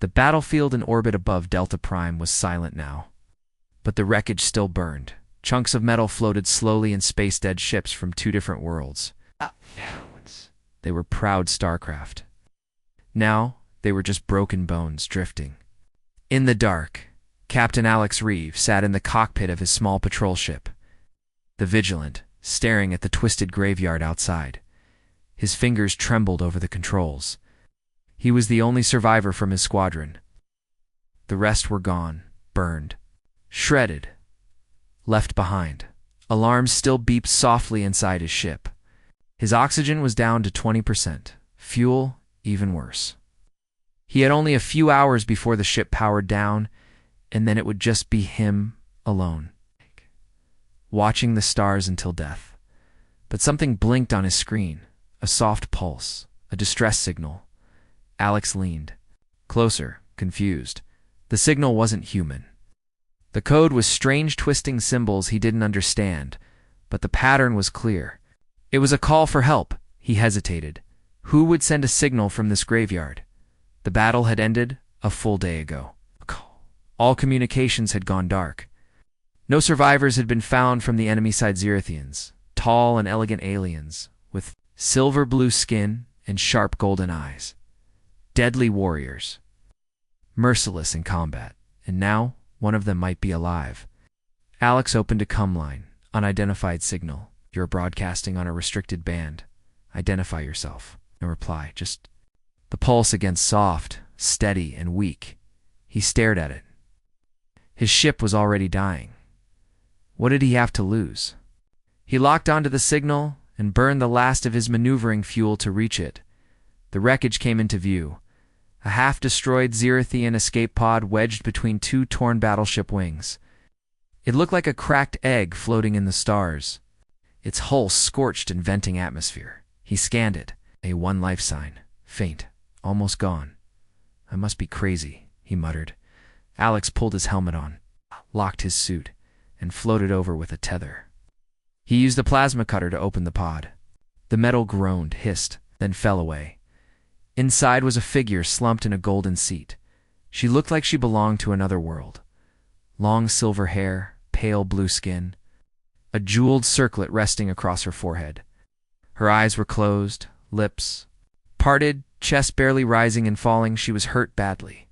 The battlefield in orbit above Delta Prime was silent now. But the wreckage still burned. Chunks of metal floated slowly in space-dead ships from two different worlds. They were proud starcraft. Now, they were just broken bones drifting. In the dark, Captain Alex Reeve sat in the cockpit of his small patrol ship, the Vigilant, staring at the twisted graveyard outside. His fingers trembled over the controls. He was the only survivor from his squadron. The rest were gone, burned, shredded, left behind. Alarms still beeped softly inside his ship. His oxygen was down to 20%. Fuel, even worse. He had only a few hours before the ship powered down, and then it would just be him alone, watching the stars until death. But something blinked on his screen, a soft pulse, a distress signal. Alex leaned closer, confused. The signal wasn't human. The code was strange twisting symbols he didn't understand, but the pattern was clear. It was a call for help. He hesitated. Who would send a signal from this graveyard? The battle had ended a full day ago. All communications had gone dark. No survivors had been found from the enemy-side Xerithians, tall and elegant aliens, with silver blue skin and sharp golden eyes. Deadly warriors, merciless in combat, and now one of them might be alive. Alex opened a comm line, unidentified signal. You're broadcasting on a restricted band. Identify yourself. No reply, just the pulse again, soft, steady, and weak. He stared at it. His ship was already dying. What did he have to lose? He locked onto the signal and burned the last of his maneuvering fuel to reach it. The wreckage came into view. A half-destroyed Xerithian escape pod wedged between two torn battleship wings. It looked like a cracked egg floating in the stars, its hull scorched in venting atmosphere. He scanned it. A one life sign. Faint. Almost gone. I must be crazy, he muttered. Alex pulled his helmet on, locked his suit, and floated over with a tether. He used the plasma cutter to open the pod. The metal groaned, hissed, then fell away. Inside was a figure slumped in a golden seat. She looked like she belonged to another world. Long silver hair, pale blue skin, a jeweled circlet resting across her forehead. Her eyes were closed, lips parted, chest barely rising and falling. She was hurt badly.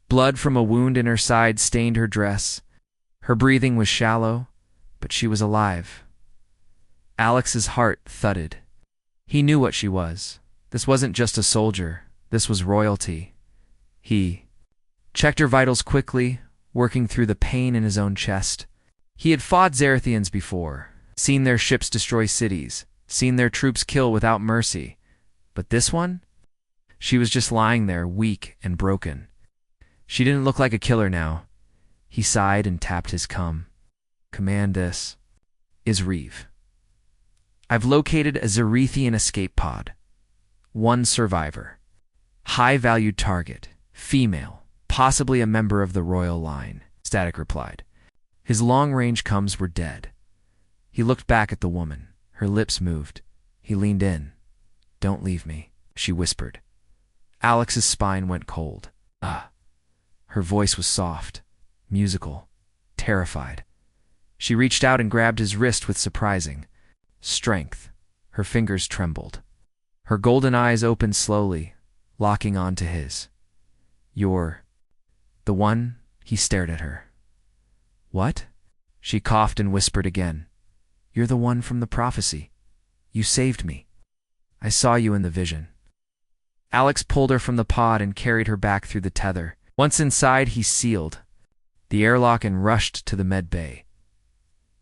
Blood from a wound in her side stained her dress. Her breathing was shallow, but she was alive. Alex's heart thudded. He knew what she was. This wasn't just a soldier. This was royalty. He checked her vitals quickly, working through the pain in his own chest. He had fought Xerithians before, seen their ships destroy cities, seen their troops kill without mercy. But this one? She was just lying there, weak and broken. She didn't look like a killer now. He sighed and tapped his cum. Command, this is Reeve. I've located a Xerithian escape pod. One survivor. High-valued target. Female. Possibly a member of the royal line, Static replied. His long-range cums were dead. He looked back at the woman. Her lips moved. He leaned in. Don't leave me, she whispered. Alex's spine went cold. Her voice was soft, musical, terrified. She reached out and grabbed his wrist with surprising strength. Her fingers trembled. Her golden eyes opened slowly, locking onto his. You're the one? He stared at her. What? She coughed and whispered again. You're the one from the prophecy. You saved me. I saw you in the vision. Alex pulled her from the pod and carried her back through the tether. Once inside, he sealed the airlock and rushed to the med bay.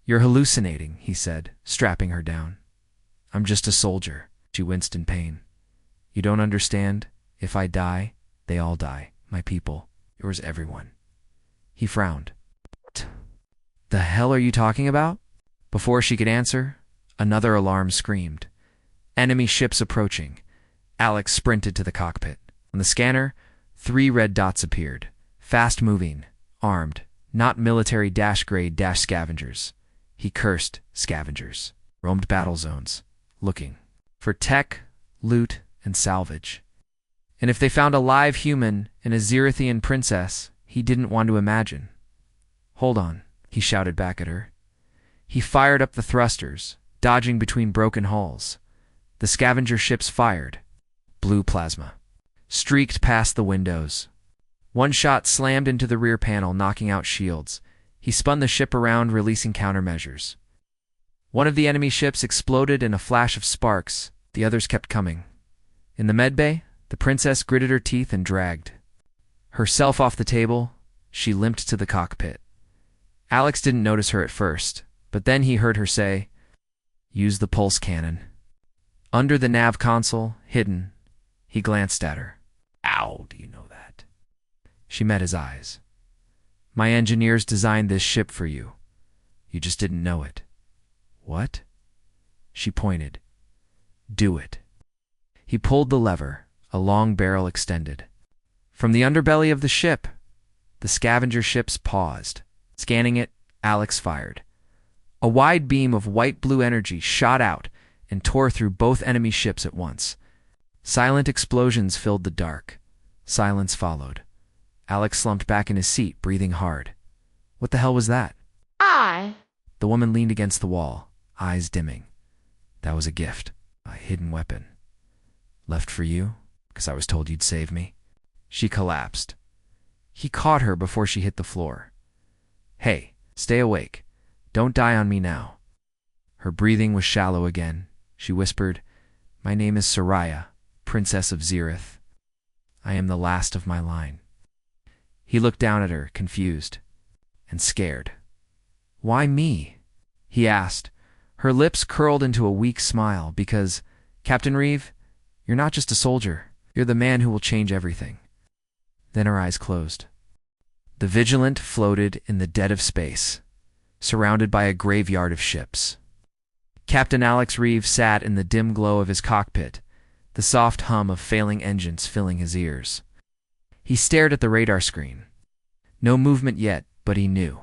You're hallucinating, he said, strapping her down. I'm just a soldier. She winced in pain. You don't understand? If I die, they all die. My people. Yours, everyone. He frowned. What the hell are you talking about? Before she could answer, another alarm screamed. Enemy ships approaching. Alex sprinted to the cockpit. On the scanner, 3 red dots appeared. Fast-moving, armed, not military grade scavengers. He cursed scavengers. Roamed battle zones, looking for tech, loot, and salvage. And if they found a live human and a Zerithian princess, he didn't want to imagine. "Hold on," he shouted back at her. He fired up the thrusters, dodging between broken hulls. The scavenger ships fired. Blue plasma streaked past the windows. One shot slammed into the rear panel, knocking out shields. He spun the ship around, releasing countermeasures. One of the enemy ships exploded in a flash of sparks. The others kept coming. In the medbay, the princess gritted her teeth and dragged herself off the table. She limped to the cockpit. Alex didn't notice her at first, but then he heard her say, "Use the pulse cannon." Under the nav console, hidden, he glanced at her. "How do you know that?" She met his eyes. "My engineers designed this ship for you. You just didn't know it." "What?" She pointed. "Do it." He pulled the lever, a long barrel extended. From the underbelly of the ship, the scavenger ships paused. Scanning it, Alex fired. A wide beam of white-blue energy shot out and tore through both enemy ships at once. Silent explosions filled the dark. Silence followed. Alex slumped back in his seat, breathing hard. What the hell was that? The woman leaned against the wall, eyes dimming. "That was a gift, a hidden weapon. Left for you, because I was told you'd save me." She collapsed. He caught her before she hit the floor. "Hey, stay awake. Don't die on me now." Her breathing was shallow again. She whispered, "My name is Soraya, Princess of Zerith. I am the last of my line." He looked down at her, confused and scared. "Why me?" he asked. Her lips curled into a weak smile. "Because, Captain Reeve, you're not just a soldier. You're the man who will change everything." Then her eyes closed. The Vigilant floated in the dead of space, surrounded by a graveyard of ships. Captain Alex Reeve sat in the dim glow of his cockpit, the soft hum of failing engines filling his ears. He stared at the radar screen. No movement yet, but he knew.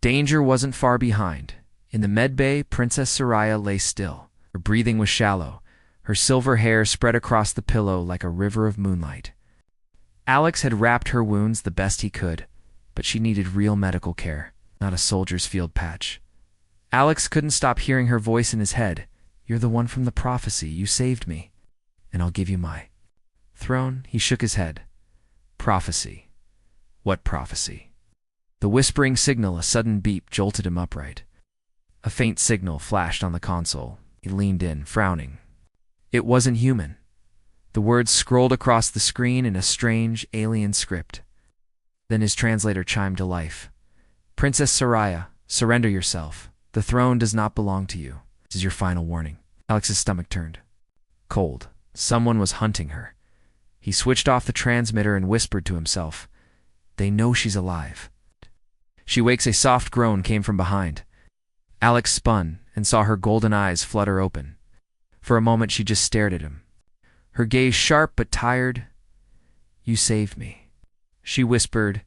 Danger wasn't far behind. In the medbay, Princess Soraya lay still. Her breathing was shallow, her silver hair spread across the pillow like a river of moonlight. Alex had wrapped her wounds the best he could, but she needed real medical care, not a soldier's field patch. Alex couldn't stop hearing her voice in his head. "You're the one from the prophecy. You saved me. And I'll give you my throne." He shook his head. "Prophecy? What prophecy?" The whispering signal, a sudden beep, jolted him upright. A faint signal flashed on the console. He leaned in, frowning. It wasn't human. The words scrolled across the screen in a strange, alien script. Then his translator chimed to life. "Princess Soraya, surrender yourself. The throne does not belong to you. This is your final warning." Alex's stomach turned cold. Someone was hunting her. He switched off the transmitter and whispered to himself, "They know she's alive." She wakes. A soft groan came from behind. Alex spun and saw her golden eyes flutter open. For a moment she just stared at him. Her gaze sharp but tired. "You saved me," she whispered.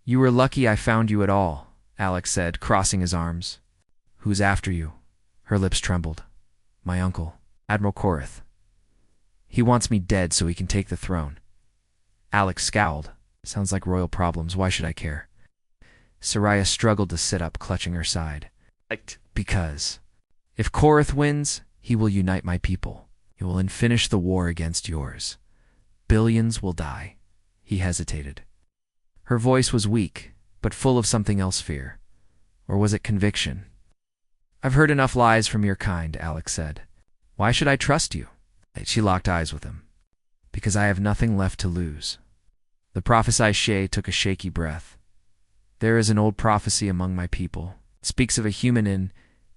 "You were lucky I found you at all," Alex said, crossing his arms. "Who's after you?" Her lips trembled. "My uncle, Admiral Korath. He wants me dead so he can take the throne." Alex scowled. "Sounds like royal problems. Why should I care?" Soraya struggled to sit up, clutching her side. "Because if Korath wins, he will unite my people. He will finish the war against yours. Billions will die." He hesitated. Her voice was weak, but full of something else, fear. Or was it conviction? "I've heard enough lies from your kind," Alex said. "Why should I trust you?" She locked eyes with him. "Because I have nothing left to lose." The prophesy took a shaky breath. "There is an old prophecy among my people. It speaks of a human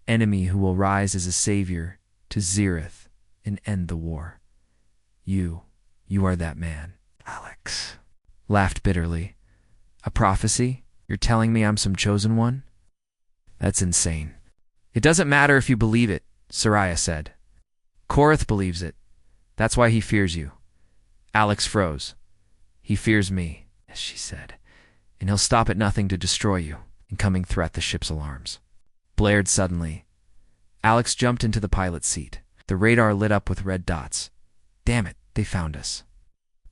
enemy who will rise as a savior to Zerith and end the war. You are that man." Alex laughed bitterly. "A prophecy? You're telling me I'm some chosen one? That's insane." "It doesn't matter if you believe it," Soraya said. "Korath believes it. That's why he fears you." Alex froze. "He fears me," she said, "and he'll stop at nothing to destroy you." Incoming threat. The ship's alarms blared suddenly. Alex jumped into the pilot's seat. The radar lit up with red dots. "Damn it, they found us."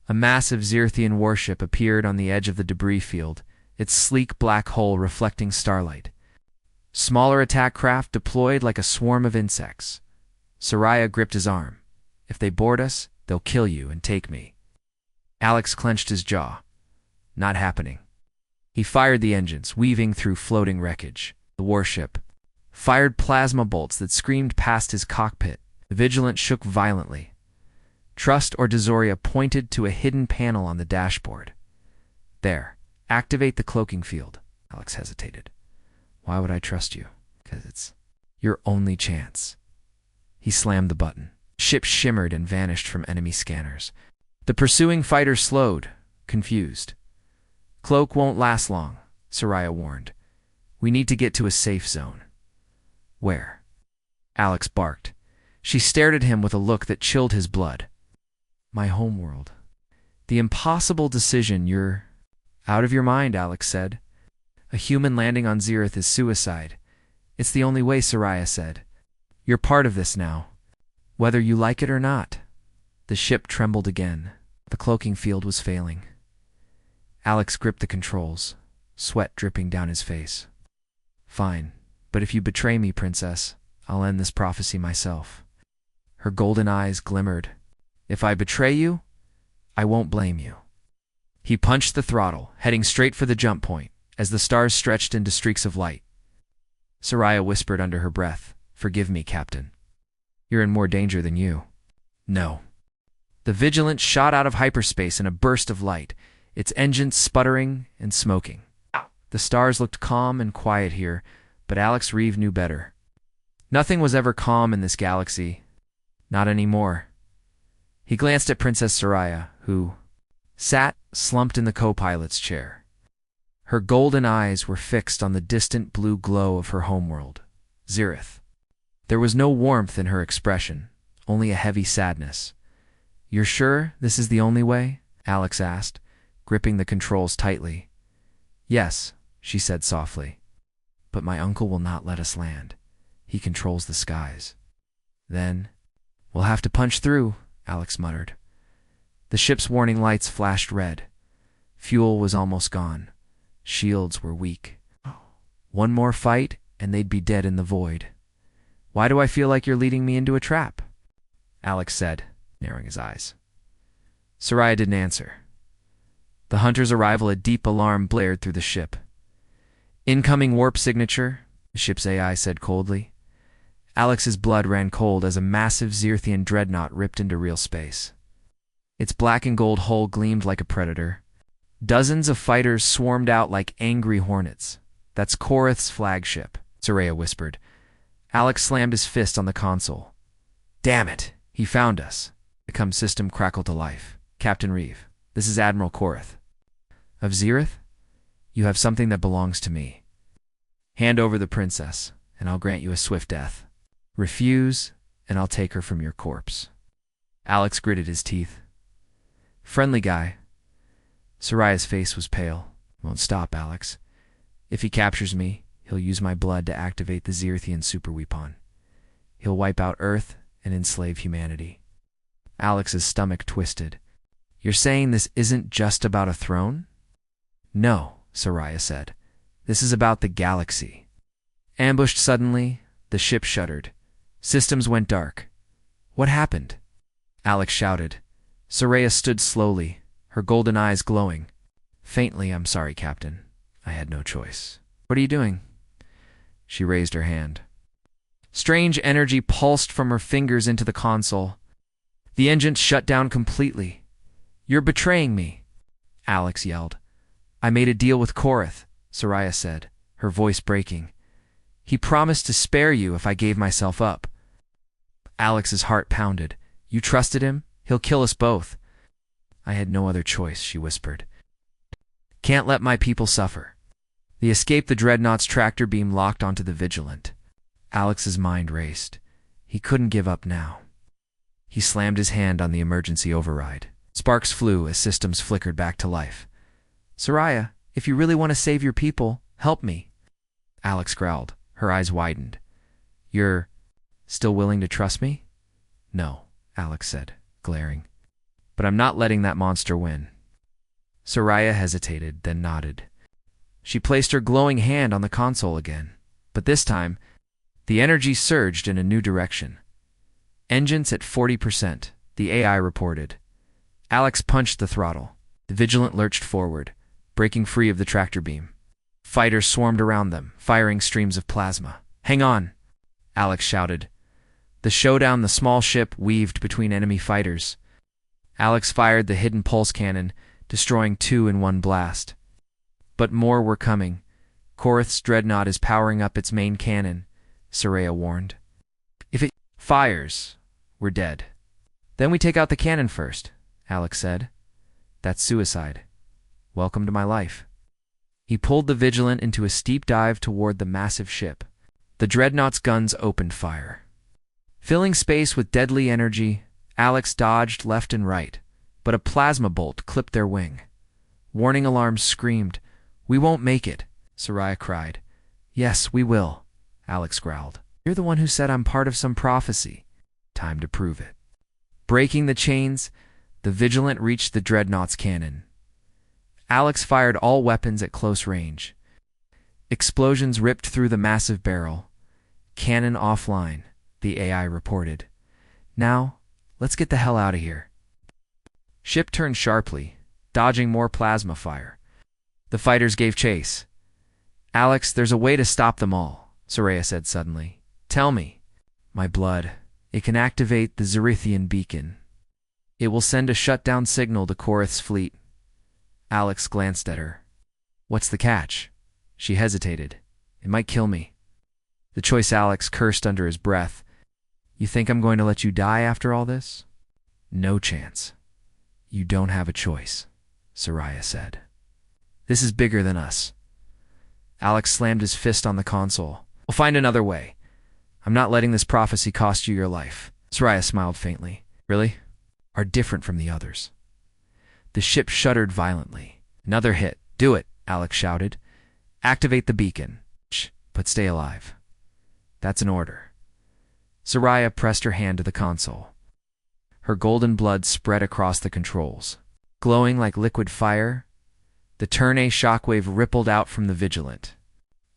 A massive Xerthian warship appeared on the edge of the debris field, its sleek black hull reflecting starlight. Smaller attack craft deployed like a swarm of insects. Soraya gripped his arm. If they board us, they'll kill you and take me. Alex clenched his jaw. Not happening. He fired the engines, weaving through floating wreckage. The warship fired plasma bolts that screamed past his cockpit. The Vigilant shook violently. Trust or Dozoria pointed to a hidden panel on the dashboard. There. Activate the cloaking field. Alex hesitated. Why would I trust you? Because it's your only chance. He slammed the button. Ship shimmered and vanished from enemy scanners. The pursuing fighter slowed, confused. Cloak won't last long, Soraya warned. We need to get to a safe zone. Where? Alex barked. She stared at him with a look that chilled his blood. My homeworld. The impossible decision. You're out of your mind, Alex said. A human landing on Xerith is suicide. It's the only way, Soraya said. You're part of this now, whether you like it or not. The ship trembled again. The cloaking field was failing. Alex gripped the controls, sweat dripping down his face. Fine, but if you betray me, Princess, I'll end this prophecy myself. Her golden eyes glimmered. If I betray you, I won't blame you. He punched the throttle, heading straight for the jump point, as the stars stretched into streaks of light. Soraya whispered under her breath, Forgive me, Captain. You're in more danger than you. No. The Vigilant shot out of hyperspace in a burst of light, its engines sputtering and smoking. The stars looked calm and quiet here, but Alex Reeve knew better. Nothing was ever calm in this galaxy. Not anymore. He glanced at Princess Soraya, who sat slumped in the co-pilot's chair. Her golden eyes were fixed on the distant blue glow of her homeworld, Xerith. There was no warmth in her expression, only a heavy sadness. You're sure this is the only way? Alex asked, gripping the controls tightly. Yes, she said softly. But my uncle will not let us land. He controls the skies. Then, we'll have to punch through, Alex muttered. The ship's warning lights flashed red. Fuel was almost gone. Shields were weak. One more fight, and they'd be dead in the void. Why do I feel like you're leading me into a trap? Alex said, narrowing his eyes. Soraya didn't answer. The hunter's arrival, a deep alarm blared through the ship. Incoming warp signature, the ship's AI said coldly. Alex's blood ran cold as a massive Xerthian dreadnought ripped into real space. Its black and gold hull gleamed like a predator. Dozens of fighters swarmed out like angry hornets. That's Korith's flagship, Soraya whispered. Alex slammed his fist on the console. Damn it, he found us. The com system crackled to life. Captain Reeve, this is Admiral Korith. Of Xerith? You have something that belongs to me. Hand over the princess, and I'll grant you a swift death. Refuse, and I'll take her from your corpse. Alex gritted his teeth. Friendly guy. Soraya's face was pale. Won't stop, Alex. If he captures me, he'll use my blood to activate the Xerthian superweapon. He'll wipe out Earth and enslave humanity. Alex's stomach twisted. You're saying this isn't just about a throne? No, Soraya said. This is about the galaxy. Ambushed suddenly, the ship shuddered. Systems went dark. What happened? Alex shouted. Soraya stood slowly, her golden eyes glowing. Faintly, I'm sorry, Captain. I had no choice. What are you doing? She raised her hand. Strange energy pulsed from her fingers into the console. The engines shut down completely. You're betraying me, Alex yelled. I made a deal with Korith, Soraya said, her voice breaking. He promised to spare you if I gave myself up. Alex's heart pounded. You trusted him? He'll kill us both. I had no other choice, she whispered. Can't let my people suffer. They escaped the dreadnought's tractor beam locked onto the Vigilant. Alex's mind raced. He couldn't give up now. He slammed his hand on the emergency override. Sparks flew as systems flickered back to life. Soraya, if you really want to save your people, help me. Alex growled. Her eyes widened. You're still willing to trust me? No, Alex said, glaring. but I'm not letting that monster win. Soraya hesitated, then nodded. She placed her glowing hand on the console again, but this time, the energy surged in a new direction. Engines at 40%, the AI reported. Alex punched the throttle. The Vigilant lurched forward, breaking free of the tractor beam. Fighters swarmed around them, firing streams of plasma. "Hang on!" Alex shouted. The small ship weaved between enemy fighters. Alex fired the hidden pulse cannon, destroying 2 in one blast. But more were coming. Korath's dreadnought is powering up its main cannon, Soraya warned. "If it fires, we're dead." "Then we take out the cannon first," Alex said. "That's suicide. Welcome to my life." He pulled the Vigilant into a steep dive toward the massive ship. The dreadnought's guns opened fire. Filling space with deadly energy, Alex dodged left and right, but a plasma bolt clipped their wing. Warning alarms screamed. "We won't make it," Soraya cried. "Yes, we will," Alex growled. "You're the one who said I'm part of some prophecy. Time to prove it." Breaking the chains, the Vigilant reached the dreadnought's cannon. Alex fired all weapons at close range. Explosions ripped through the massive barrel. "Cannon offline," the AI reported. "Now, let's get the hell out of here." Ship turned sharply, dodging more plasma fire. The fighters gave chase. "Alex, there's a way to stop them all," Soraya said suddenly. "Tell me." "My blood. It can activate the Zerithian beacon. It will send a shutdown signal to Korath's fleet." Alex glanced at her. "What's the catch?" She hesitated. "It might kill me." The choice Alex cursed under his breath. "You think I'm going to let you die after all this?" "No chance. You don't have a choice," Soraya said. "This is bigger than us." Alex slammed his fist on the console. "We'll find another way. I'm not letting this prophecy cost you your life." Soraya smiled faintly. "Really? Are different from the others." The ship shuddered violently. "Another hit. Do it," Alex shouted. "Activate the beacon. Shh, but stay alive." "That's an order." Soraya pressed her hand to the console. Her golden blood spread across the controls. Glowing like liquid fire, the turn A shockwave rippled out from the Vigilant.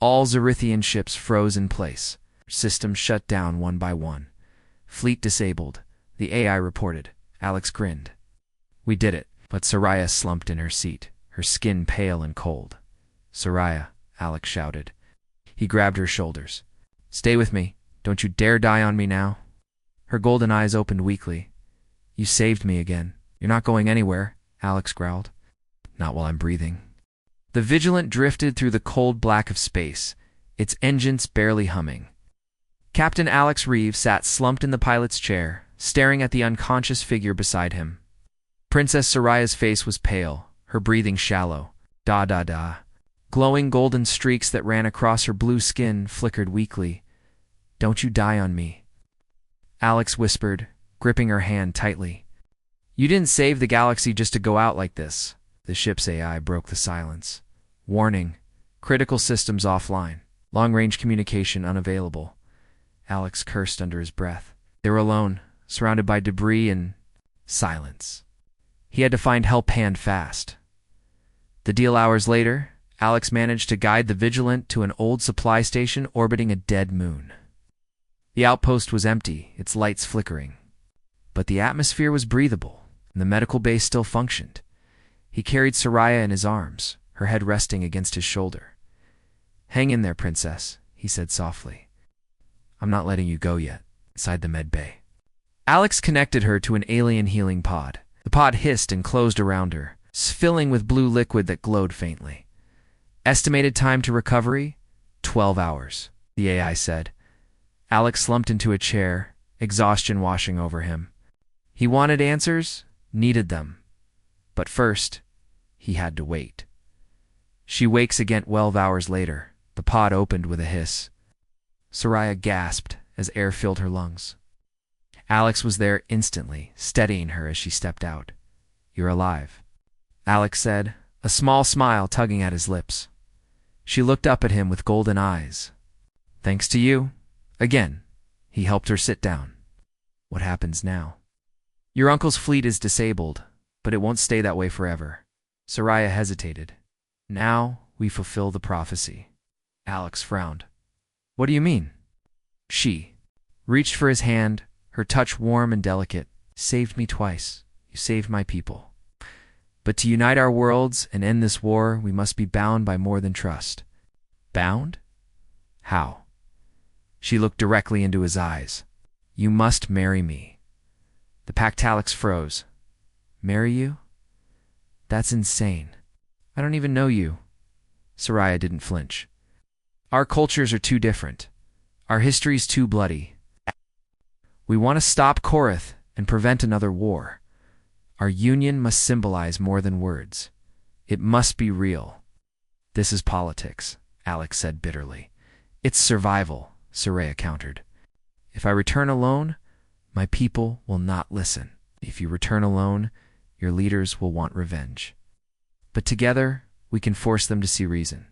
All Zerithian ships froze in place. Systems shut down one by one. "Fleet disabled," the AI reported. Alex grinned. "We did it." But Soraya slumped in her seat, her skin pale and cold. "Soraya," Alex shouted. He grabbed her shoulders. "Stay with me. Don't you dare die on me now." Her golden eyes opened weakly. "You saved me again." "You're not going anywhere," Alex growled. "Not while I'm breathing." The Vigilant drifted through the cold black of space, its engines barely humming. Captain Alex Reeves sat slumped in the pilot's chair, staring at the unconscious figure beside him. Princess Soraya's face was pale, her breathing shallow. Da-da-da. Glowing golden streaks that ran across her blue skin flickered weakly. "Don't you die on me," Alex whispered, gripping her hand tightly. "You didn't save the galaxy just to go out like this." The ship's AI broke the silence. "Warning. Critical systems offline. Long-range communication unavailable." Alex cursed under his breath. They were alone, surrounded by debris and silence. He had to find help hand fast. The deal hours later, Alex managed to guide the Vigilant to an old supply station orbiting a dead moon. The outpost was empty, its lights flickering. But the atmosphere was breathable, and the medical base still functioned. He carried Soraya in his arms, her head resting against his shoulder. "Hang in there, princess," he said softly. "I'm not letting you go yet," inside the med bay. Alex connected her to an alien healing pod. The pod hissed and closed around her, filling with blue liquid that glowed faintly. "Estimated time to recovery? 12 hours, the AI said. Alex slumped into a chair, exhaustion washing over him. He wanted answers, needed them. But first, he had to wait. She wakes again 12 hours later. The pod opened with a hiss. Soraya gasped as air filled her lungs. Alex was there instantly, steadying her as she stepped out. "You're alive," Alex said, a small smile tugging at his lips. She looked up at him with golden eyes. "Thanks to you." Again, he helped her sit down. "What happens now?" "Your uncle's fleet is disabled," But it won't stay that way forever. Soraya hesitated. Now we fulfill the prophecy. Alex frowned. What do you mean? She reached for his hand, her touch warm and delicate. Saved me twice. You saved my people. But to unite our worlds and end this war, we must be bound by more than trust. Bound? How? She looked directly into his eyes. You must marry me. The Pactalix froze. Marry you? That's insane. I don't even know you. Soraya didn't flinch. Our cultures are too different. Our history's too bloody. We want to stop Korath and prevent another war. Our union must symbolize more than words. It must be real. This is politics, Alex said bitterly. It's survival, Soraya countered. If I return alone, my people will not listen. If you return alone, your leaders will want revenge. But together, we can force them to see reason.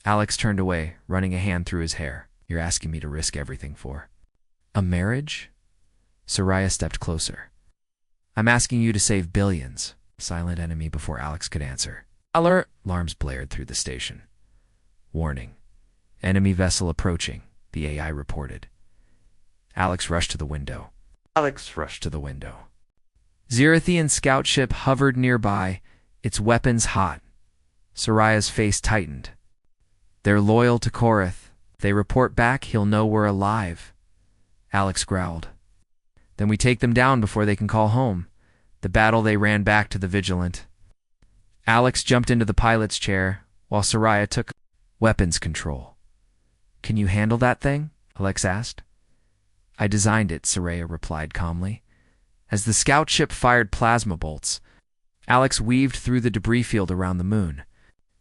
Alex turned away, running a hand through his hair. You're asking me to risk everything for a marriage? Soraya stepped closer. I'm asking you to save billions. Silent enemy before Alex could answer. Alert! Alarms blared through the station. Warning. Enemy vessel approaching, the AI reported. Alex rushed to the window. Zirathian scout ship hovered nearby, its weapons hot. Soraya's face tightened. They're loyal to Korath. If they report back, he'll know we're alive. Alex growled. Then we take them down before they can call home. The battle they ran back to the Vigilant. Alex jumped into the pilot's chair, while Soraya took weapons control. Can you handle that thing? Alex asked. I designed it, Soraya replied calmly. As the scout ship fired plasma bolts, Alex weaved through the debris field around the moon.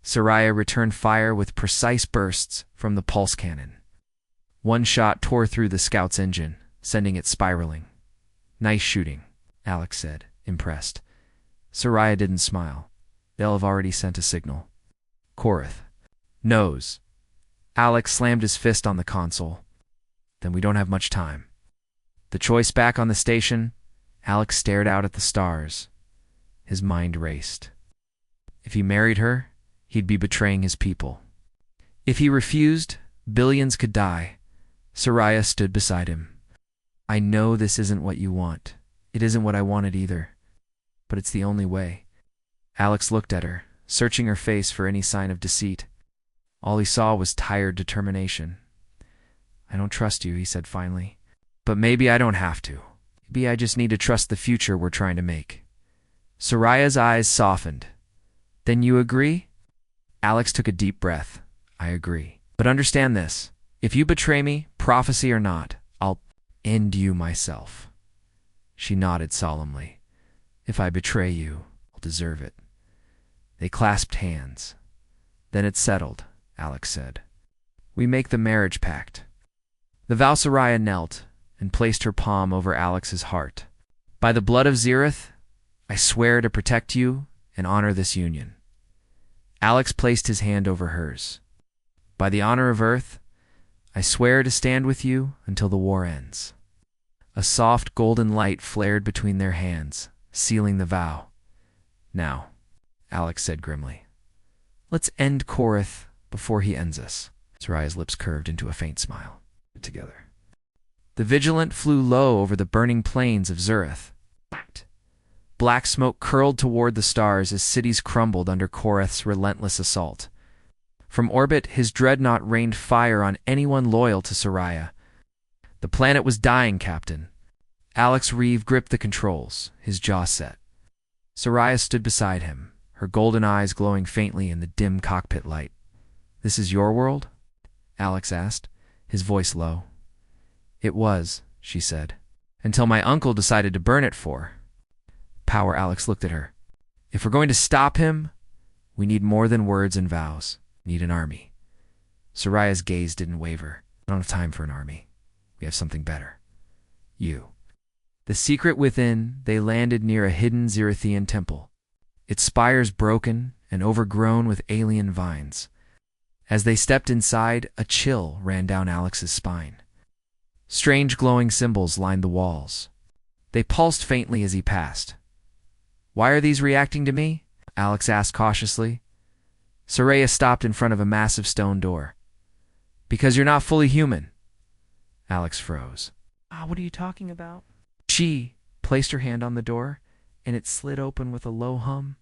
Soraya returned fire with precise bursts from the pulse cannon. One shot tore through the scout's engine, sending it spiraling. Nice shooting, Alex said, impressed. Soraya didn't smile. They'll have already sent a signal. Korath knows. Alex slammed his fist on the console. Then we don't have much time. The choice back on the station, Alex stared out at the stars. His mind raced. If he married her, he'd be betraying his people. If he refused, billions could die. Soraya stood beside him. I know this isn't what you want. It isn't what I wanted either. But it's the only way. Alex looked at her, searching her face for any sign of deceit. All he saw was tired determination. I don't trust you, he said finally. But maybe I don't have to. Maybe I just need to trust the future we're trying to make. Soraya's eyes softened. Then you agree? Alex took a deep breath. I agree. But understand this. If you betray me, prophecy or not, I'll end you myself. She nodded solemnly. If I betray you, I'll deserve it. They clasped hands. Then it's settled, Alex said. We make the marriage pact. The Valsaraya knelt and placed her palm over Alex's heart. By the blood of Zirath, I swear to protect you and honor this union. Alex placed his hand over hers. By the honor of Earth, I swear to stand with you until the war ends. A soft golden light flared between their hands, sealing the vow. Now, Alex said grimly, let's end Korath before he ends us. Soraya's lips curved into a faint smile. Together. The Vigilant flew low over the burning plains of Zirath. Black smoke curled toward the stars as cities crumbled under Korath's relentless assault. From orbit, his dreadnought rained fire on anyone loyal to Soraya. The planet was dying, Captain. Alex Reeve gripped the controls, his jaw set. Soraya stood beside him, her golden eyes glowing faintly in the dim cockpit light. This is your world? Alex asked, his voice low. It was, she said, until my uncle decided to burn it for. Power. Alex looked at her. If we're going to stop him, we need more than words and vows. We need an army. Soraya's gaze didn't waver. I don't have time for an army. We have something better. You. The secret within, they landed near a hidden Zirathian temple, its spires broken and overgrown with alien vines. As they stepped inside, a chill ran down Alex's spine. Strange glowing symbols lined the walls. They pulsed faintly as he passed. Why are these reacting to me? Alex asked cautiously. Soraya stopped in front of a massive stone door. Because you're not fully human. Alex froze. What are you talking about? She placed her hand on the door, and it slid open with a low hum.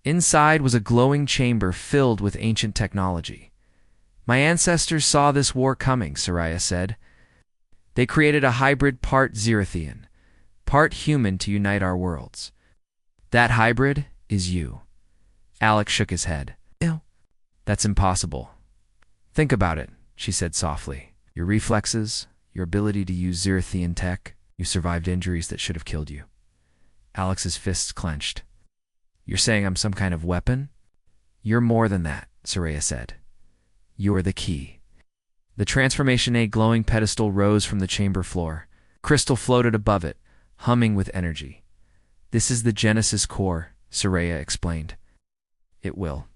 Inside was a glowing chamber filled with ancient technology. My ancestors saw this war coming, Soraya said. They created a hybrid part Zerithian, part human to unite our worlds. That hybrid is you. Alex shook his head. Ew. That's impossible. Think about it, she said softly. Your reflexes, your ability to use Zerithian tech, you survived injuries that should have killed you. Alex's fists clenched. You're saying I'm some kind of weapon? You're more than that, Soraya said. You're the key. The Transformation A glowing pedestal rose from the chamber floor. Crystal floated above it, humming with energy. This is the Genesis core, Soraya explained. It will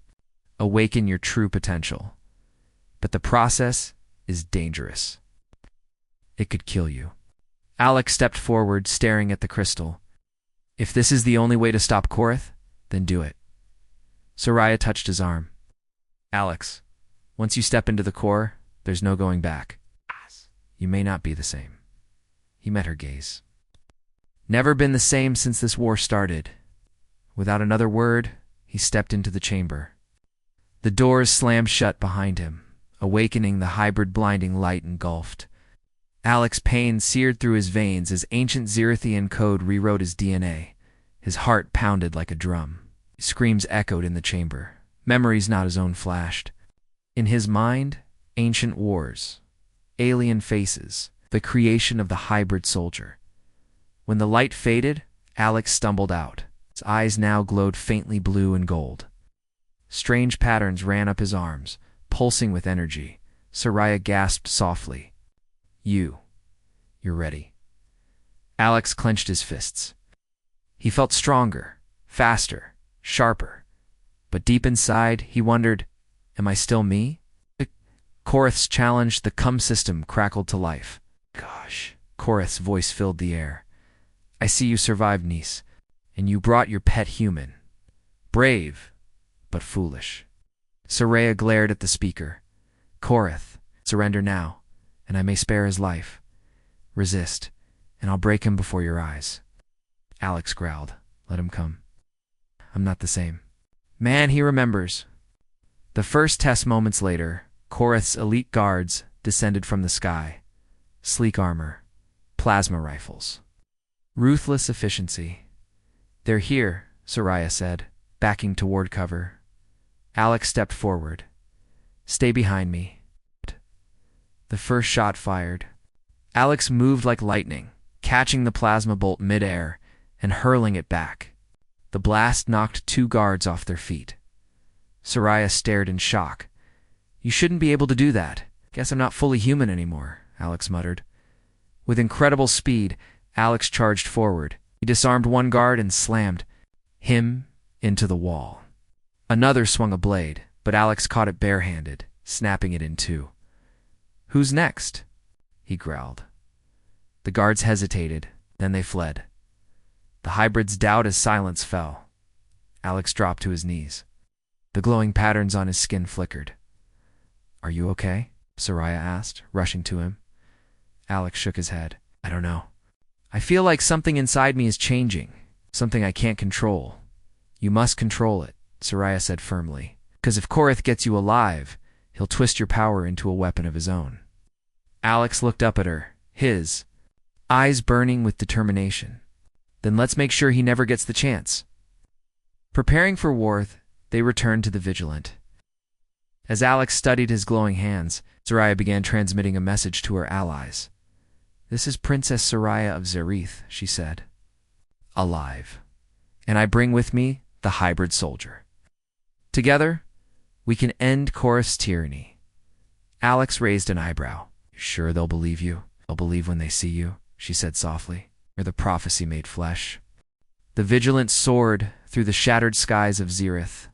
awaken your true potential. But the process is dangerous. It could kill you. Alex stepped forward, staring at the crystal. If this is the only way to stop Korath, then do it. Soraya touched his arm. Alex, once you step into the core, there's no going back. You may not be the same. He met her gaze. Never been the same since this war started. Without another word, he stepped into the chamber. The doors slammed shut behind him, awakening the hybrid blinding light engulfed. Alex's pain seared through his veins as ancient Zerithian code rewrote his DNA. His heart pounded like a drum. Screams echoed in the chamber. Memories not his own flashed. In his mind, ancient wars, alien faces, the creation of the hybrid soldier. When the light faded, Alex stumbled out. His eyes now glowed faintly blue and gold. Strange patterns ran up his arms, pulsing with energy. Soraya gasped softly. You're ready. Alex clenched his fists. He felt stronger, faster, sharper. But deep inside, he wondered, am I still me? Korath's challenge, the cum system, crackled to life. Gosh. Korath's voice filled the air. I see you survived, niece, and you brought your pet human. Brave, but foolish. Soraya glared at the speaker. Korath, surrender now, and I may spare his life. Resist, and I'll break him before your eyes. Alex growled. Let him come. I'm not the same. Man, he remembers. The first test moments later, Korath's elite guards descended from the sky. Sleek armor, plasma rifles. Ruthless efficiency. They're here, Soraya said, backing toward cover. Alex stepped forward. Stay behind me. The first shot fired. Alex moved like lightning, catching the plasma bolt mid-air and hurling it back. The blast knocked 2 guards off their feet. Soraya stared in shock. You shouldn't be able to do that. Guess I'm not fully human anymore, Alex muttered. With incredible speed, Alex charged forward. He disarmed 1 guard and slammed him into the wall. Another swung a blade, but Alex caught it barehanded, snapping it in 2. Who's next? He growled. The guards hesitated, then they fled. The hybrid's doubt as silence fell. Alex dropped to his knees. The glowing patterns on his skin flickered. Are you okay? Soraya asked, rushing to him. Alex shook his head. I don't know. I feel like something inside me is changing, something I can't control. You must control it, Soraya said firmly, because if Korath gets you alive, he'll twist your power into a weapon of his own. Alex looked up at her, his eyes burning with determination. Then let's make sure he never gets the chance. Preparing for war, they returned to the Vigilant. As Alex studied his glowing hands, Soraya began transmitting a message to her allies. This is Princess Soraya of Zerith, she said. Alive. And I bring with me the hybrid soldier. Together, we can end Korath's tyranny. Alex raised an eyebrow. Sure they'll believe you? They'll believe when they see you, she said softly. Or the prophecy made flesh. The Vigilant soared through the shattered skies of Zerith.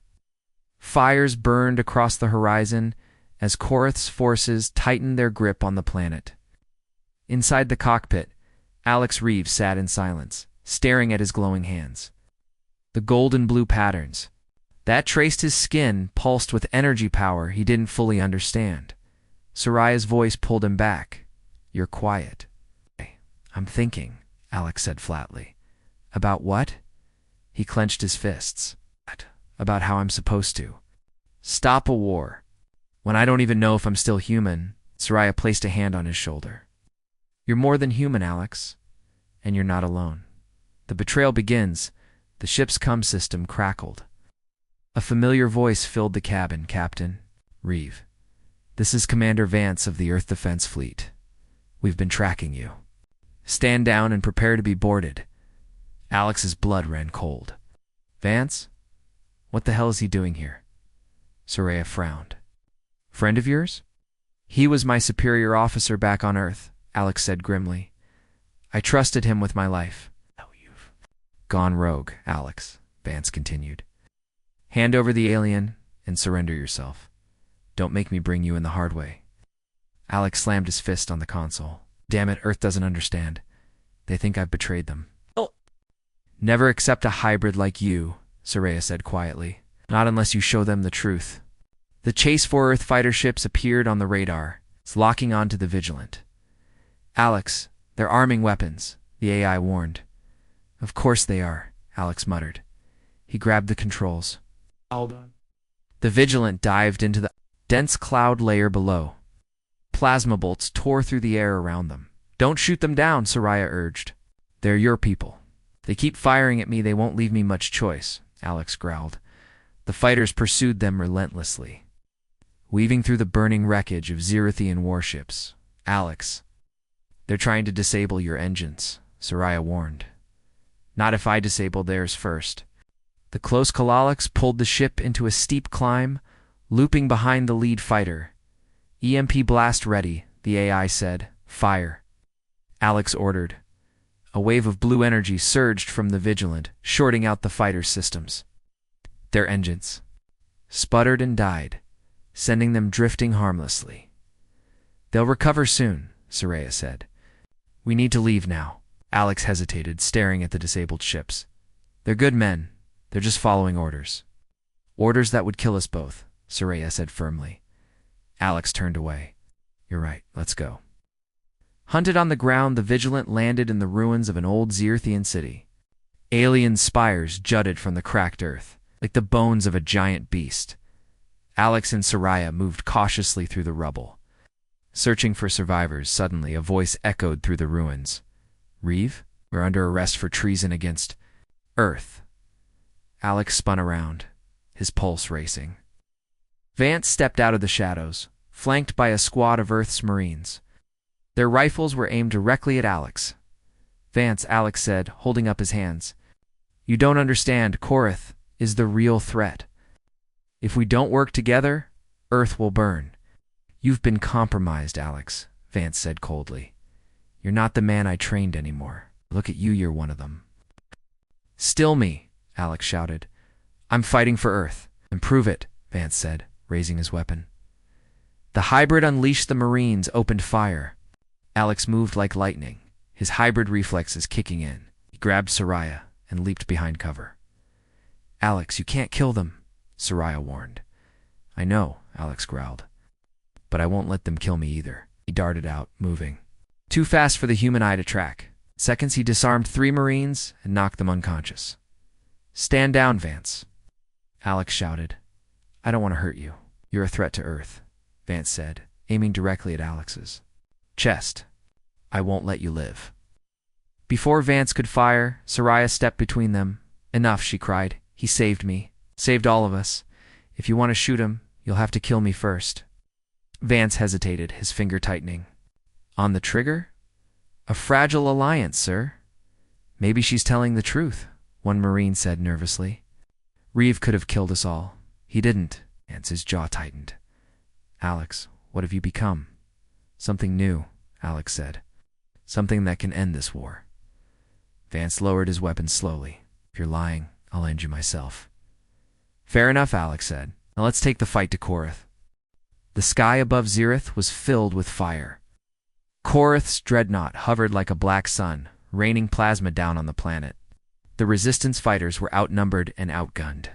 Fires burned across the horizon as Korath's forces tightened their grip on the planet. Inside the cockpit, Alex Reeves sat in silence, staring at his glowing hands. The golden blue patterns. That traced his skin, pulsed with energy power he didn't fully understand. Soraya's voice pulled him back. You're quiet. I'm thinking, Alex said flatly. About what? He clenched his fists. About how I'm supposed to. Stop a war. When I don't even know if I'm still human, Soraya placed a hand on his shoulder. You're more than human, Alex. And you're not alone. The betrayal begins. The ship's comm system crackled. A familiar voice filled the cabin, Captain. Reeve. This is Commander Vance of the Earth Defense Fleet. We've been tracking you. Stand down and prepare to be boarded. Alex's blood ran cold. Vance? What the hell is he doing here? Soraya frowned. Friend of yours? He was my superior officer back on Earth, Alex said grimly. I trusted him with my life. Oh, you've gone rogue, Alex, Vance continued. Hand over the alien and surrender yourself. Don't make me bring you in the hard way. Alex slammed his fist on the console. Damn it, Earth doesn't understand. They think I've betrayed them. Oh. Never accept a hybrid like you, Soraya said quietly. Not unless you show them the truth. The chase for Earth fighter ships appeared on the radar. It's locking onto the Vigilant. Alex, they're arming weapons, the AI warned. Of course they are, Alex muttered. He grabbed the controls. All done. The Vigilant dived into the dense cloud layer below. Plasma bolts tore through the air around them. Don't shoot them down, Soraya urged. They're your people. They keep firing at me, they won't leave me much choice, Alex growled. The fighters pursued them relentlessly. Weaving through the burning wreckage of Xerithian warships. Alex. They're trying to disable your engines, Soraya warned. Not if I disable theirs first. The close Kalalex pulled the ship into a steep climb, looping behind the lead fighter. EMP blast ready, the AI said. Fire. Alex ordered. A wave of blue energy surged from the Vigilant, shorting out the fighter's systems. Their engines sputtered and died, sending them drifting harmlessly. They'll recover soon, Soraya said. We need to leave now. Alex hesitated, staring at the disabled ships. They're good men. They're just following orders. Orders that would kill us both, Soraya said firmly. Alex turned away. You're right, let's go. Hunted on the ground, the Vigilant landed in the ruins of an old Xerithian city. Alien spires jutted from the cracked earth, like the bones of a giant beast. Alex and Soraya moved cautiously through the rubble. Searching for survivors, suddenly a voice echoed through the ruins. Reeve, we're under arrest for treason against Earth. Alex spun around, his pulse racing. Vance stepped out of the shadows, flanked by a squad of Earth's Marines. Their rifles were aimed directly at Alex. Vance, Alex said, holding up his hands. You don't understand, Korath is the real threat. If we don't work together, Earth will burn. You've been compromised, Alex, Vance said coldly. You're not the man I trained anymore. Look at you, you're one of them. Still me, Alex shouted. I'm fighting for Earth. And prove it, Vance said, raising his weapon. The hybrid unleashed the Marines, opened fire. Alex moved like lightning, his hybrid reflexes kicking in. He grabbed Soraya and leaped behind cover. Alex, you can't kill them, Soraya warned. I know, Alex growled. But I won't let them kill me either. He darted out, moving. Too fast for the human eye to track. Seconds, he disarmed 3 Marines and knocked them unconscious. Stand down, Vance, Alex shouted. I don't want to hurt you. You're a threat to Earth, Vance said, aiming directly at Alex's chest. I won't let you live. Before Vance could fire, Soraya stepped between them. Enough, she cried. He saved me. Saved all of us. If you want to shoot him, you'll have to kill me first. Vance hesitated, his finger tightening. On the trigger? A fragile alliance, sir. Maybe she's telling the truth, one Marine said nervously. Reeve could have killed us all. He didn't. Vance's jaw tightened. Alex, what have you become? Something new, Alex said. Something that can end this war. Vance lowered his weapon slowly. If you're lying, I'll end you myself. Fair enough, Alex said. Now let's take the fight to Korath. The sky above Xerith was filled with fire. Korath's dreadnought hovered like a black sun, raining plasma down on the planet. The resistance fighters were outnumbered and outgunned,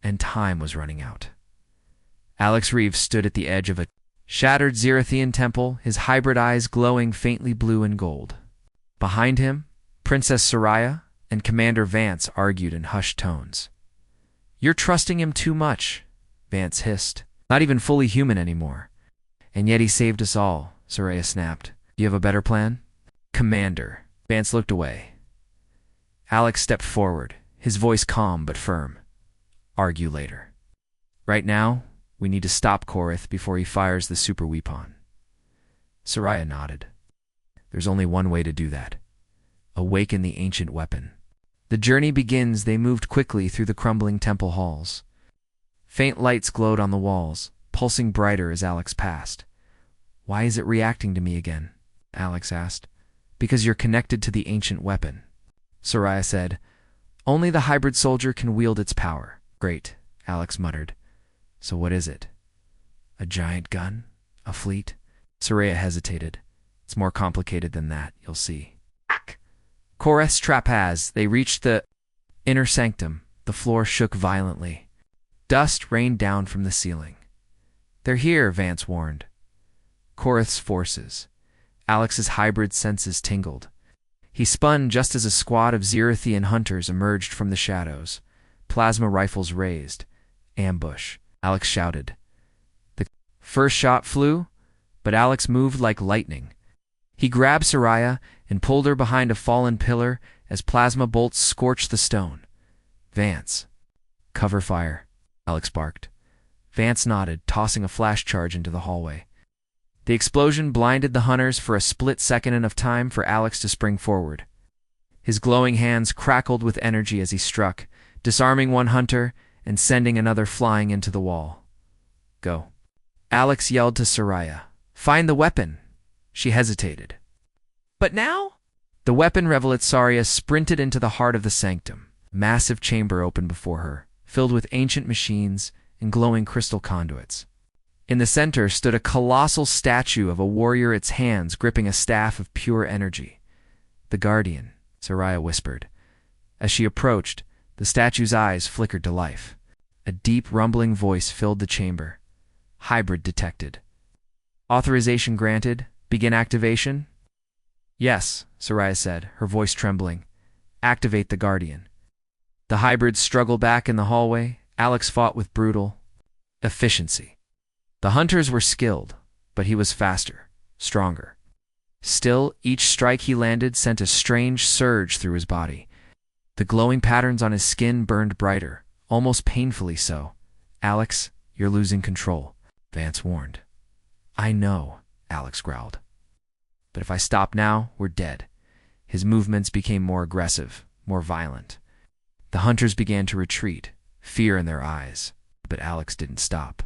and time was running out. Alex Reeves stood at the edge of a shattered Zerathian temple, his hybrid eyes glowing faintly blue and gold. Behind him, Princess Soraya and Commander Vance argued in hushed tones. "You're trusting him too much," Vance hissed. "Not even fully human anymore. And yet he saved us all," Soraya snapped. "You have a better plan?" "Commander." Vance looked away. Alex stepped forward, his voice calm but firm. "Argue later. Right now, we need to stop Korath before he fires the super weapon." Soraya nodded. "There's only one way to do that. Awaken the ancient weapon." The journey begins. They moved quickly through the crumbling temple halls. Faint lights glowed on the walls, pulsing brighter as Alex passed. "Why is it reacting to me again?" Alex asked. "Because you're connected to the ancient weapon," Soraya said. "Only the hybrid soldier can wield its power." "Great," Alex muttered. "So what is it? A giant gun? A fleet?" Soraya hesitated. "It's more complicated than that, you'll see." Korath's trapaz. They reached the inner sanctum. The floor shook violently. Dust rained down from the ceiling. "They're here," Vance warned. Korath's forces. Alex's hybrid senses tingled. He spun just as a squad of Zerathian hunters emerged from the shadows, plasma rifles raised. "Ambush," Alex shouted. The first shot flew, but Alex moved like lightning. He grabbed Soraya and pulled her behind a fallen pillar as plasma bolts scorched the stone. "Vance." "Cover fire," Alex barked. Vance nodded, tossing a flash charge into the hallway. The explosion blinded the hunters for a split second, enough time for Alex to spring forward. His glowing hands crackled with energy as he struck, disarming one hunter and sending another flying into the wall. "Go." Alex yelled to Soraya. "Find the weapon." She hesitated. "But now?" The weapon Revelitsaria sprinted into the heart of the sanctum. A massive chamber opened before her, filled with ancient machines and glowing crystal conduits. In the center stood a colossal statue of a warrior, its hands gripping a staff of pure energy. "The Guardian," Soraya whispered. As she approached, the statue's eyes flickered to life. A deep, rumbling voice filled the chamber. "Hybrid detected. Authorization granted. Begin activation?" "Yes," Soraya said, her voice trembling. "Activate the Guardian." The hybrids struggled back in the hallway. Alex fought with brutal efficiency. The hunters were skilled, but he was faster, stronger. Still, each strike he landed sent a strange surge through his body. The glowing patterns on his skin burned brighter, almost painfully so. "Alex, you're losing control," Vance warned. "I know," Alex growled. "But if I stop now, we're dead." His movements became more aggressive, more violent. The hunters began to retreat, fear in their eyes, but Alex didn't stop.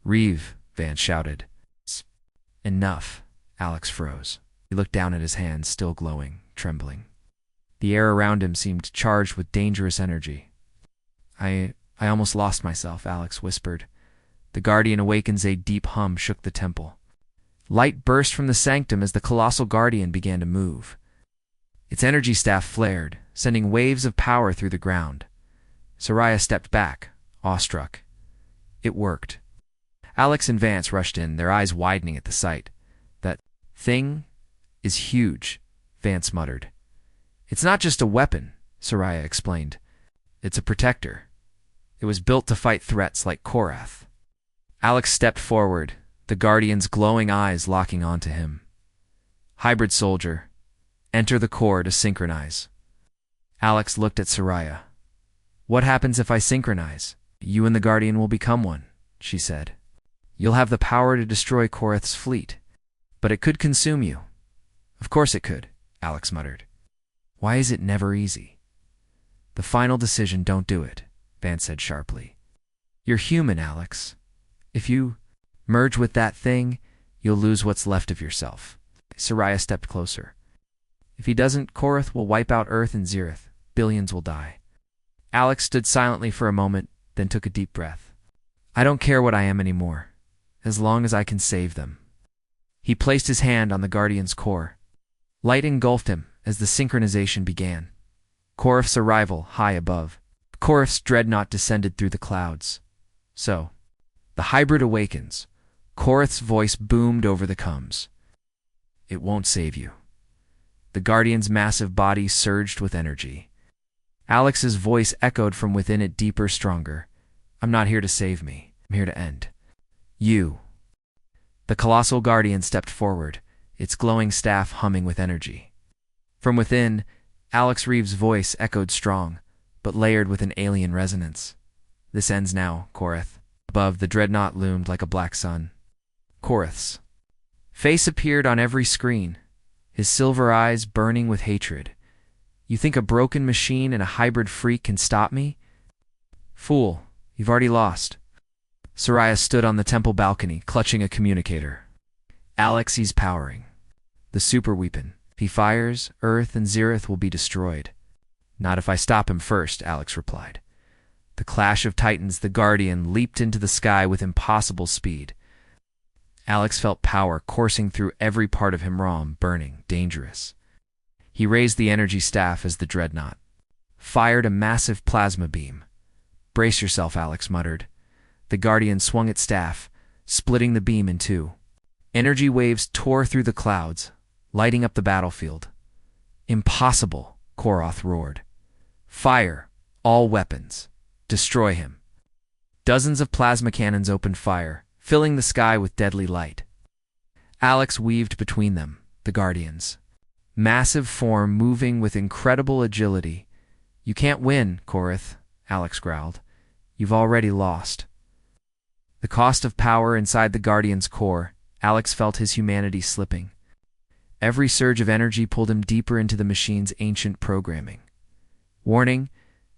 "Reeve," Vance shouted. "Enough." Alex froze. He looked down at his hands, still glowing, trembling. The air around him seemed charged with dangerous energy. I almost lost myself," Alex whispered. The Guardian awakens. A deep hum shook the temple. Light burst from the sanctum as the colossal Guardian began to move. Its energy staff flared, sending waves of power through the ground. Soraya stepped back, awestruck. It worked. Alex and Vance rushed in, their eyes widening at the sight. "That thing is huge," Vance muttered. "It's not just a weapon," Soraya explained. "It's a protector. It was built to fight threats like Korath." Alex stepped forward, the Guardian's glowing eyes locking onto him. "Hybrid soldier, enter the core to synchronize." Alex looked at Soraya. "What happens if I synchronize?" "You and the Guardian will become one," she said. "You'll have the power to destroy Korath's fleet, but it could consume you." "Of course it could," Alex muttered. "Why is it never easy?" "The final decision, don't do it," Vance said sharply. "You're human, Alex. If you merge with that thing, you'll lose what's left of yourself." Soraya stepped closer. "If he doesn't, Korath will wipe out Earth and Zereth. Billions will die." Alex stood silently for a moment, then took a deep breath. "I don't care what I am anymore, as long as I can save them." He placed his hand on the Guardian's core. Light engulfed him as the synchronization began. Korith's arrival high above. Korith's dreadnought descended through the clouds. So, the hybrid awakens. Korith's voice boomed over the coms. It won't save you. The Guardian's massive body surged with energy. Alex's voice echoed from within it, deeper, stronger. I'm not here to save me. I'm here to end you. The colossal Guardian stepped forward, its glowing staff humming with energy. From within, Alex Reeves' voice echoed strong, but layered with an alien resonance. This ends now, Korith. Above, the dreadnought loomed like a black sun. Korith's face appeared on every screen, his silver eyes burning with hatred. You think a broken machine and a hybrid freak can stop me? Fool, you've already lost. Soraya stood on the temple balcony, clutching a communicator. Alex, he's powering the super weapon. If he fires, Earth and Zereth will be destroyed. Not if I stop him first, Alex replied. The clash of titans, the Guardian leaped into the sky with impossible speed. Alex felt power coursing through every part of him, raw, burning, dangerous. He raised the energy staff as the dreadnought fired a massive plasma beam. Brace yourself, Alex muttered. The Guardian swung its staff, splitting the beam in two. Energy waves tore through the clouds, lighting up the battlefield. Impossible, Koroth roared. Fire, all weapons. Destroy him. Dozens of plasma cannons opened fire, filling the sky with deadly light. Alex weaved between them, the Guardians. Massive form moving with incredible agility. You can't win, Korith, Alex growled. You've already lost. The cost of power inside the Guardian's core, Alex felt his humanity slipping. Every surge of energy pulled him deeper into the machine's ancient programming. Warning,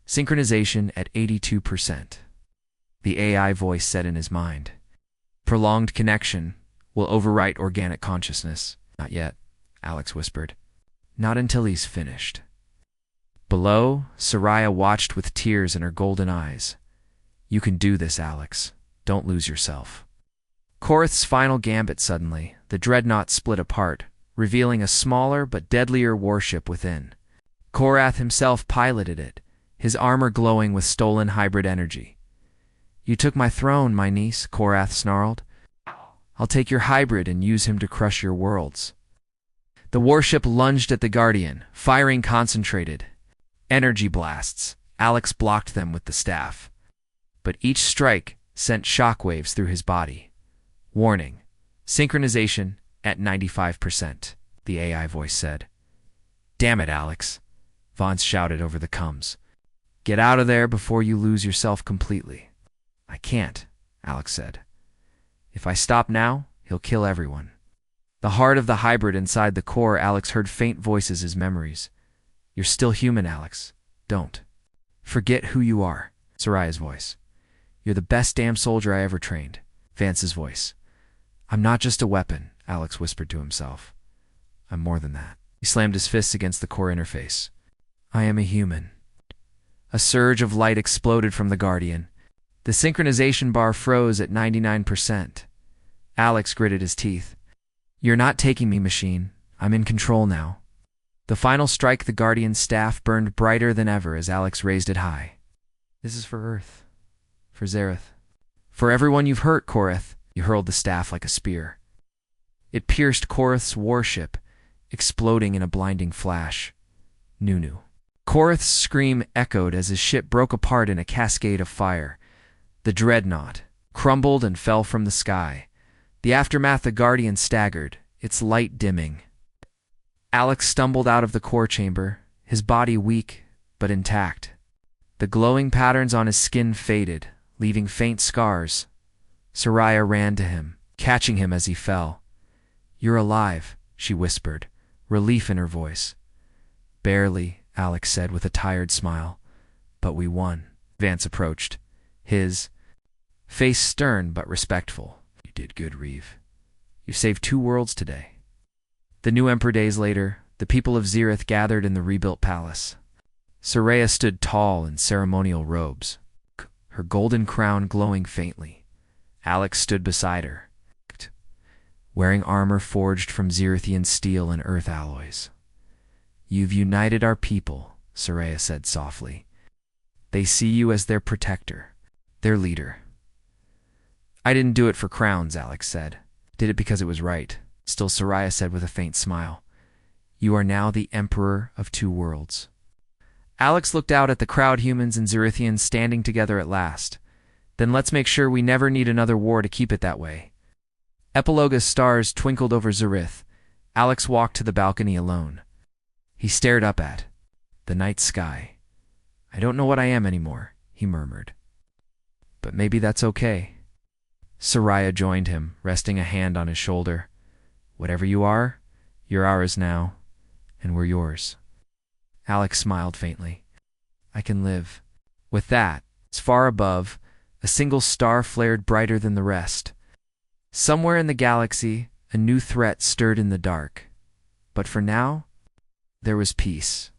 synchronization at 82%. The AI voice said in his mind. Prolonged connection will overwrite organic consciousness. Not yet, Alex whispered. Not until he's finished. Below, Soraya watched with tears in her golden eyes. You can do this, Alex. Don't lose yourself. Korith's final gambit suddenly, the dreadnought split apart, revealing a smaller but deadlier warship within. Korath himself piloted it, his armor glowing with stolen hybrid energy. You took my throne, my niece, Korath snarled. I'll take your hybrid and use him to crush your worlds. The warship lunged at the Guardian, firing concentrated. Energy blasts. Alex blocked them with the staff. But each strike sent shockwaves through his body. Warning, synchronization at 95%, the AI voice said. Damn it, Alex, Vance shouted over the coms. Get out of there before you lose yourself completely. I can't, Alex said. If I stop now, he'll kill everyone. The heart of the hybrid inside the core, Alex heard faint voices as memories. You're still human, Alex. Don't forget who you are, Soraya's voice. You're the best damn soldier I ever trained, Vance's voice. I'm not just a weapon, Alex whispered to himself. I'm more than that. He slammed his fists against the core interface. I am a human. A surge of light exploded from the Guardian. The synchronization bar froze at 99%. Alex gritted his teeth. You're not taking me, machine. I'm in control now. The final strike, the Guardian's staff burned brighter than ever as Alex raised it high. This is for Earth. For Zereth. For everyone you've hurt, Korith. He hurled the staff like a spear. It pierced Korith's warship, exploding in a blinding flash. Nunu. Korith's scream echoed as his ship broke apart in a cascade of fire. The dreadnought crumbled and fell from the sky. The aftermath, the Guardian staggered, its light dimming. Alex stumbled out of the core chamber, his body weak but intact. The glowing patterns on his skin faded, leaving faint scars. Soraya ran to him, catching him as he fell. You're alive, she whispered, relief in her voice. Barely, Alex said with a tired smile. But we won. Vance approached, his face stern but respectful. You did good, Reeve. You saved 2 worlds today. The new Emperor days later, the people of Zereth gathered in the rebuilt palace. Soraya stood tall in ceremonial robes, her golden crown glowing faintly. Alex stood beside her, wearing armor forged from Zerethian steel and earth alloys. You've united our people, Soraya said softly. They see you as their protector, their leader. I didn't do it for crowns, Alex said. Did it because it was right. Still, Soraya said with a faint smile. You are now the Emperor of Two Worlds. Alex looked out at the crowd humans and Zerithians standing together at last. Then let's make sure we never need another war to keep it that way. Epilogue as stars twinkled over Zerith. Alex walked to the balcony alone. He stared up at the night sky. I don't know what I am anymore, he murmured. But maybe that's okay. Soraya joined him, resting a hand on his shoulder. Whatever you are, you're ours now, and we're yours. Alex smiled faintly. I can live. With that, as far above, a single star flared brighter than the rest. Somewhere in the galaxy, a new threat stirred in the dark. But for now, there was peace.